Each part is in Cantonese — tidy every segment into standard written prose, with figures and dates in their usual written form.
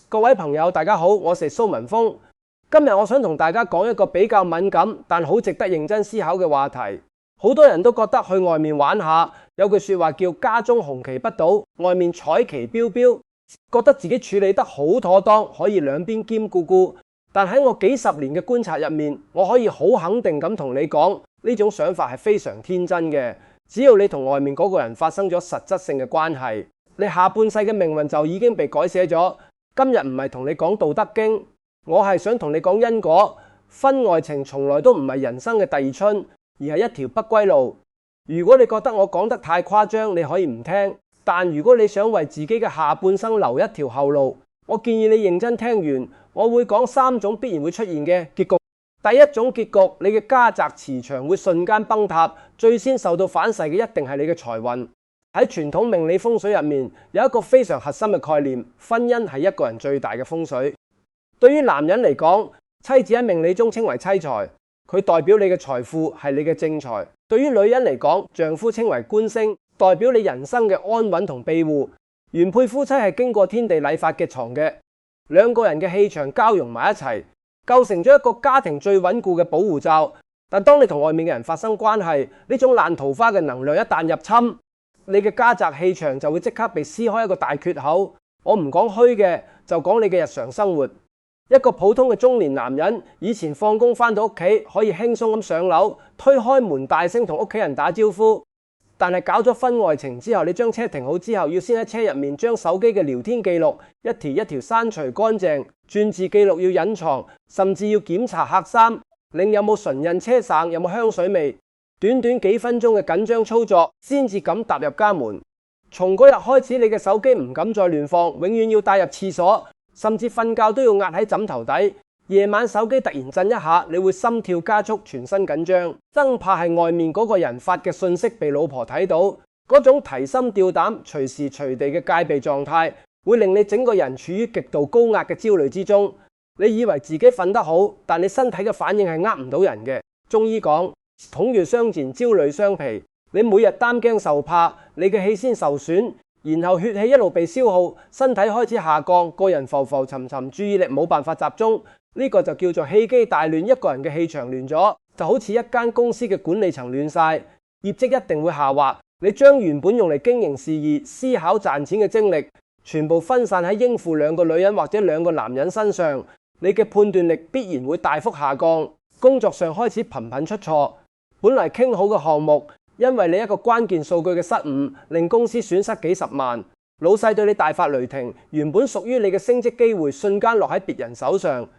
各位朋友，大家好，我是蘇文峰。今日我想同大家講一個比較敏感，但好值得認真思考嘅話題。好多人都覺得去外面玩下，有句說話叫家中紅旗不倒，外面彩旗飄飄，覺得自己處理得好妥當，可以兩邊兼顧。但喺我幾十年嘅觀察入面，我可以好肯定咁同你講，呢種想法係非常天真嘅。只要你同外面嗰個人發生咗實質性嘅關係，你下半世嘅命運就已經被改寫咗。今日唔係同你講道德經，我係想同你講因果。婚外情從來都唔係人生嘅第二春，而係一條不歸路。如果你覺得我講得太誇張，你可以唔聽。但如果你想為自己嘅下半生留一條後路，我建議你認真聽完。我會講3種必然會出現嘅結局。第一種結局，你嘅家宅磁場會瞬間崩塌，最先受到反噬嘅一定係你嘅財運。喺傳統命理風水入面，有一個非常核心嘅概念，婚姻係一個人最大嘅風水。對於男人嚟講，妻子喺命理中稱為妻財，佢代表你嘅財富，係你嘅正財。對於女人嚟講，丈夫稱為官星，代表你人生嘅安穩同庇護。原配夫妻係經過天地禮法嘅床嘅，兩個人嘅氣場交融埋一齊，構成咗一個家庭最穩固嘅保護罩。但當你同外面嘅人發生關係，呢種爛桃花嘅能量一旦入侵，你嘅家宅氣場就會即刻被撕開一個大缺口。我唔講虛嘅，就講你嘅日常生活。一個普通嘅中年男人，以前放工返到屋企可以輕鬆咁上樓，推開門大聲同屋企人打招呼。但係搞咗婚外情之後，你將車停好之後，要先喺車入面將手機嘅聊天記錄一條一條刪除乾淨，轉字記錄要隱藏，甚至要檢查客衫，另有冇唇印車省，有冇香水味。短短幾分鐘嘅緊張操作，先至敢踏入家門。從嗰日開始，你嘅手機唔敢再亂放，永遠要帶入廁所，甚至瞓覺都要壓喺枕頭底。夜晚手機突然震一下，你會心跳加速，全身緊張，生怕係外面嗰個人發嘅信息被老婆睇到。嗰種提心吊膽、隨時隨地嘅戒備狀態，會令你整個人處於極度高壓嘅焦慮之中。你以為自己瞓得好，但你身體嘅反應係呃唔到人嘅。中醫講，統御相戰，焦慮傷脾。你每日擔驚受怕，你嘅氣先受損，然後血氣一路被消耗，身體開始下降，個人浮浮沉沉，注意力冇辦法集中。呢個就叫做氣機大亂，一個人嘅氣場亂咗，就好似一間公司嘅管理層亂晒，業績一定會下滑。你將原本用嚟經營事業、思考賺錢嘅精力，全部分散喺應付2個女人或者2個男人身上，你嘅判斷力必然會大幅下降，工作上開始頻頻出錯。本嚟傾好嘅項目，因為你一個關鍵數據嘅失誤，令公司損失幾十萬。老細對你大發雷霆，原本屬於你嘅升職機會，瞬間落喺別人手上。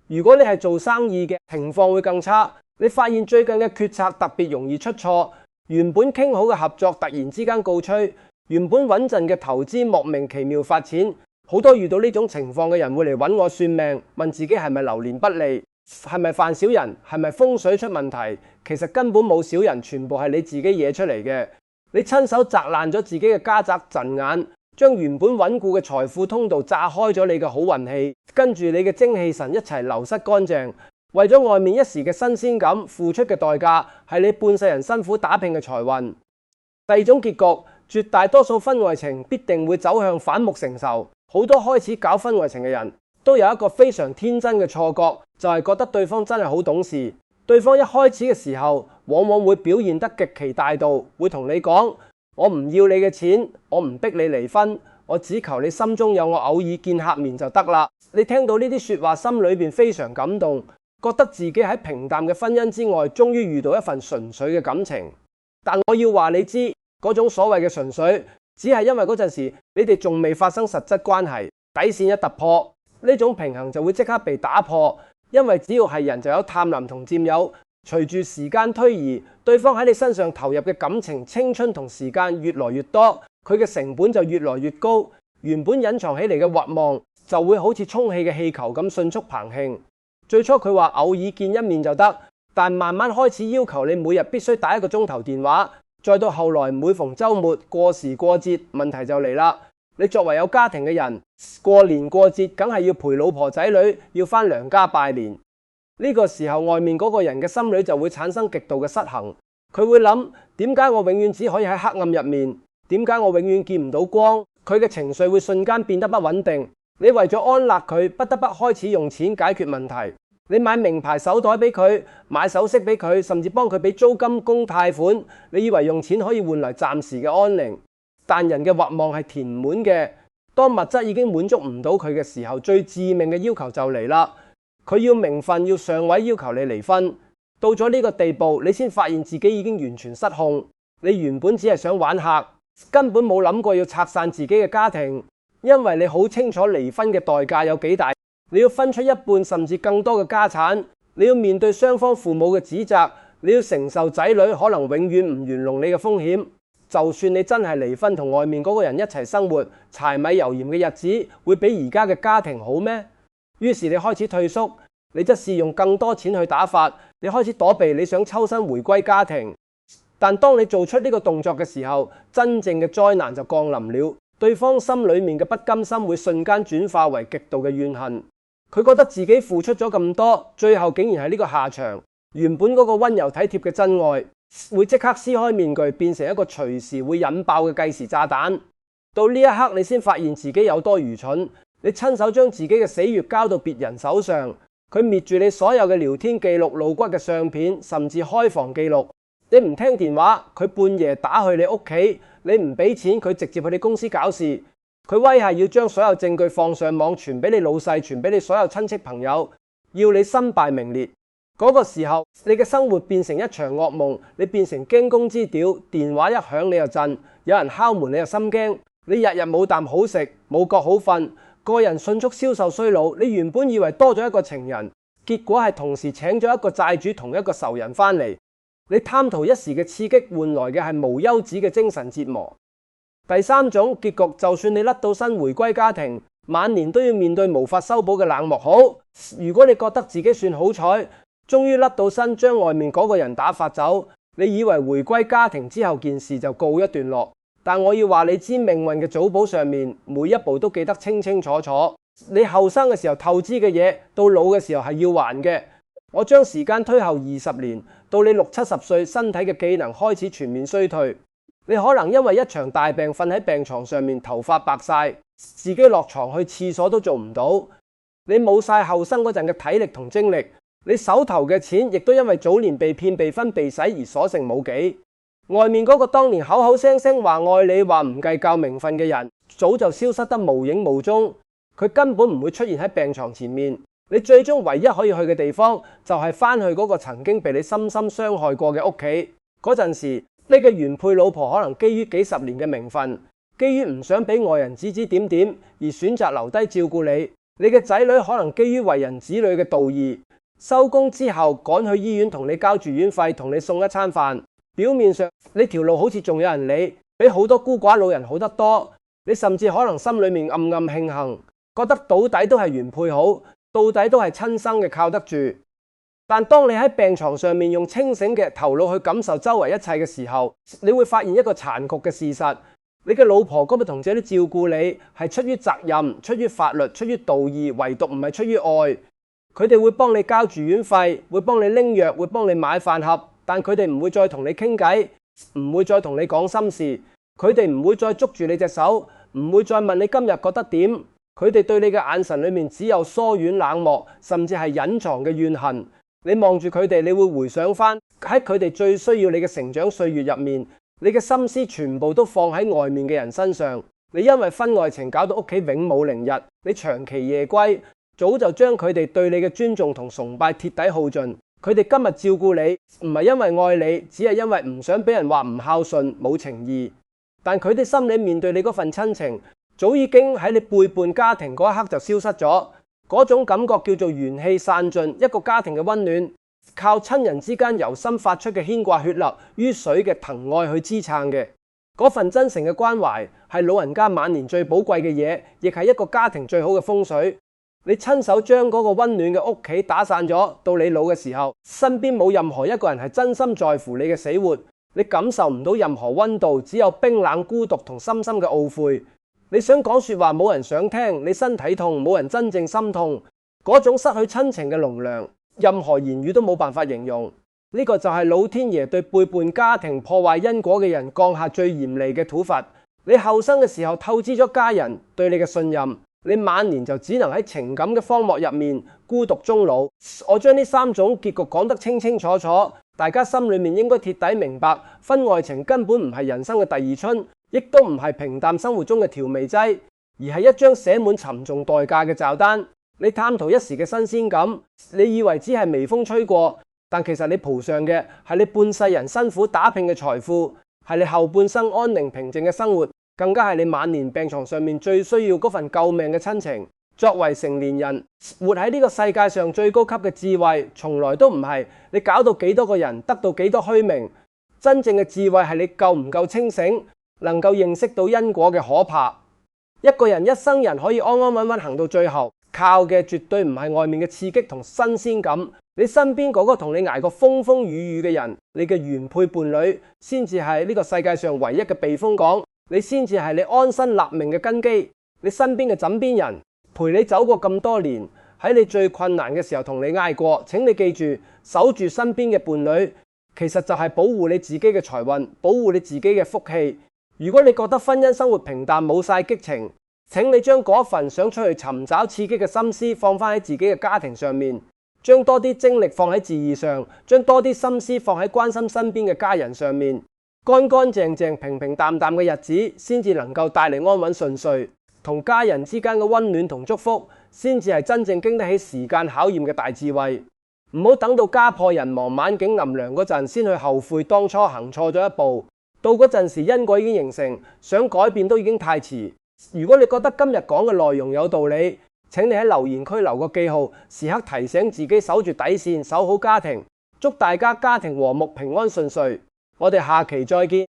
如果你係做生意嘅，情況會更差。你發現最近嘅決策特別容易出錯，原本傾好嘅合作突然之間告吹，原本穩陣嘅投資莫名其妙發錢。好多遇到呢種情況嘅人會嚟揾我算命，問自己係咪流年不利，係咪犯小人，係咪風水出問題。其實根本冇小人，全部係你自己惹出嚟嘅。你親手砸爛咗自己嘅家宅陣眼，將原本穩固嘅財富通道炸開咗你嘅好運氣，跟住你嘅精氣神一齊流失乾淨。為咗外面一時嘅新鮮感，付出嘅代價係你半世人辛苦打拼嘅財運。第二種結局，絕大多數婚外情必定會走向反目成仇。好多開始搞婚外情嘅人都有一個非常天真嘅錯覺，就係覺得對方真係好懂事。對方一開始嘅時候，往往會表現得極其大度，會同你講：我唔要你嘅錢，我唔逼你離婚，我只求你心中有我偶爾見客面就得啦。你聽到呢啲說話，心裏邊非常感動，覺得自己喺平淡嘅婚姻之外，終於遇到一份純粹嘅感情。但我要話你知，嗰種所謂嘅純粹，只係因為嗰陣時你哋仲未發生實質關係，底線一突破，呢種平衡就會即刻被打破。因為只要係人就有貪婪同佔有，隨住時間推移，對方喺你身上投入嘅感情、青春同時間越來越多，佢嘅成本就越來越高，原本隱藏起嚟嘅慾望就會好似充氣嘅氣球咁迅速膨興。最初佢話偶爾見一面就得，但慢慢開始要求你每日必須打1個鐘頭電話，再到後來每逢週末、過時過節，問題就嚟啦。你作為有家庭嘅人，過年過節梗係要陪老婆仔女，要返娘家拜年。呢個時候，外面嗰個人嘅心裏就會產生極度嘅失衡。佢會諗：點解我永遠只可以喺黑暗入面？點解我永遠見唔到光？佢嘅情緒會瞬間變得不穩定。你為咗安樂佢，不得不開始用錢解決問題。你買名牌手袋俾佢，買首飾俾佢，甚至幫佢俾租金供貸款。你以為用錢可以換嚟暫時嘅安寧，但人嘅慾望係填滿嘅。當物質已經滿足唔到佢嘅時候，最致命嘅要求就嚟啦。佢要名分，要上位，要求你離婚。到咗呢個地步，你先發現自己已經完全失控。你原本只係想玩客，根本冇諗過要拆散自己嘅家庭，因為你好清楚離婚嘅代價有幾大。你要分出一半甚至更多嘅家產，你要面對雙方父母嘅指責，你要承受仔女可能永遠唔原諒你嘅風險。就算你真係離婚，同外面嗰個人一齊生活，柴米油鹽嘅日子會比而家嘅家庭好咩？於是你開始退縮，你則試用更多錢去打發，你開始躲避，你想抽身回歸家庭。但當你做出呢個動作嘅時候，真正嘅災難就降臨了。對方心裏面嘅不甘心會瞬間轉化為極度嘅怨恨。佢覺得自己付出咗咁多，最後竟然係呢個下場。原本嗰個溫柔體貼嘅真愛，會即刻撕開面具，變成一個隨時會引爆嘅計時炸彈。到呢一刻，你先發現自己有多愚蠢。你親手將自己嘅死穴交到別人手上，佢滅住你所有嘅聊天記錄、露骨嘅相片，甚至開房記錄。你唔聽電話，佢半夜打去你屋企；你唔俾錢，佢直接去你公司搞事。佢威脅要將所有證據放上網，傳俾你老細，傳俾你所有親戚朋友，要你身敗名裂。嗰個時候，你嘅生活變成一場噩夢，你變成驚弓之鳥。電話一響你就震，有人敲門你就心驚。你日日冇啖好食，冇覺好瞓，個人迅速消瘦衰老。你原本以為多咗一個情人，結果係同時請咗一個債主同一個仇人翻嚟。你貪圖一時嘅刺激，換來嘅係無休止嘅精神折磨。第三種結局，就算你甩到身回歸家庭，晚年都要面對無法修補嘅冷漠。好，如果你覺得自己算好彩，終於甩到身，將外面嗰個人打發走，你以為回歸家庭之後件事就告一段落。但我要話你知，命運嘅組簿上面每一步都記得清清楚楚。你後生嘅時候透支嘅嘢，到老嘅時候係要還嘅。我將時間推後20年，到你60、70歲，身體嘅機能開始全面衰退。你可能因為一場大病瞓喺病床上面，頭髮白晒，自己落床去廁所都做唔到。你冇晒後生嗰陣嘅體力同精力，你手頭嘅錢亦都因為早年被騙、被分、被洗而所剩無幾。外面嗰個當年口口聲聲話愛你、話唔計較名分嘅人，早就消失得無影無蹤。佢根本唔會出現喺病床前面。你最終唯一可以去嘅地方，就係翻去嗰個曾經被你深深傷害過嘅屋企。嗰陣時，你嘅原配老婆可能基於幾十年嘅名分，基於唔想俾外人指指點點而選擇留低照顧你。你嘅仔女可能基於為人子女嘅道義，收工之後趕去醫院同你交住院費，同你送一餐飯。表面上呢條路好似仲有人理，比好多孤寡老人好得多。你甚至可能心裏面暗暗慶幸，覺得到底都係原配好，到底都係親生嘅靠得住。但當你喺病床上面用清醒嘅頭腦去感受周圍一切嘅時候，你會發現一個殘酷嘅事實：你嘅老婆今日同姐都照顧你，係出於責任、出於法律、出於道義，唯獨唔係出於愛。佢哋會幫你交住院費，會幫你拎藥，會幫你買飯盒，但佢哋唔會再同你傾偈，唔會再同你講心事。佢哋唔會再捉住你隻手，唔會再問你今日覺得點。佢哋對你嘅眼神裏面只有疏遠冷漠，甚至係隱藏嘅怨恨。你望住佢哋，你會回想翻喺佢哋最需要你嘅成長歲月入面，你嘅心思全部都放喺外面嘅人身上。你因為婚外情搞到屋企永冇寧日，你長期夜歸，早就將佢哋對你嘅尊重同崇拜徹底耗盡。佢哋今日照顧你，唔係因為愛你，只係因為唔想俾人話唔孝順、冇情義。但佢哋心裏面對你嗰份親情，早已經喺你背叛家庭嗰一刻就消失咗。嗰種感覺叫做元氣散盡，一個家庭嘅溫暖，靠親人之間由心發出嘅牽掛血流於水嘅疼愛去支撐嘅。嗰份真誠嘅關懷係老人家晚年最寶貴嘅嘢，亦係一個家庭最好嘅風水。你親手將嗰個溫暖嘅屋企打散咗，到你老嘅時候，身邊冇任何一個人係真心在乎你嘅死活，你感受唔到任何溫度，只有冰冷孤獨同深深嘅懊悔。你想講說話，冇人想聽；你身體痛，冇人真正心痛。嗰種失去親情嘅濃涼，任何言語都冇辦法形容。呢個就係老天爺對背叛家庭、破壞因果嘅人降下最嚴厲嘅處罰。你後生嘅時候透支咗家人對你嘅信任，你晚年就只能喺情感嘅荒漠入面孤獨終老。我將呢3種結局講得清清楚楚，大家心裏面應該徹底明白，婚外情根本唔係人生嘅第二春，亦都唔係平淡生活中嘅調味劑，而係一張寫滿沉重代價嘅賬單。你貪圖一時嘅新鮮感，你以為只係微風吹過，但其實你賠上嘅係你半世人辛苦打拼嘅財富，係你後半生安寧平靜嘅生活，更加係你晚年病床上面最需要嗰份救命嘅親情。作為成年人，活喺呢個世界上最高級嘅智慧，從來都唔係你搞到幾多個人，得到幾多虛名。真正嘅智慧係你夠唔夠清醒，能夠認識到因果嘅可怕。一個人一生人可以安安穩穩行到最後，靠嘅絕對唔係外面嘅刺激同新鮮感，你身邊嗰個同你捱過風風雨雨嘅人，你嘅原配伴侶，先至係呢個世界上唯一嘅避風港，你先至係你安身立命嘅根基。你身邊嘅枕邊人，陪你走過咁多年，喺你最困難嘅時候同你挨過，請你記住，守住身邊嘅伴侶，其實就係保護你自己嘅財運，保護你自己嘅福氣。如果你覺得婚姻生活平淡冇晒激情，請你將嗰份想出去尋找刺激嘅心思放翻喺自己嘅家庭上面，將多啲精力放喺自義上，將多啲心思放喺關心身邊嘅家人上面，乾乾淨淨、平平淡淡嘅日子先至能夠帶嚟安穩順遂。同家人之間嘅溫暖同祝福，先至係真正經得起時間考驗嘅大智慧。唔好等到家破人亡、晚景臨涼嗰陣，先去後悔當初行錯咗一步。到嗰陣時，因果已經形成，想改變都已經太遲。如果你覺得今日講嘅內容有道理，請你喺留言區留個記號，時刻提醒自己守住底線，守好家庭。祝大家家庭和睦、平安順遂。我哋下期再見。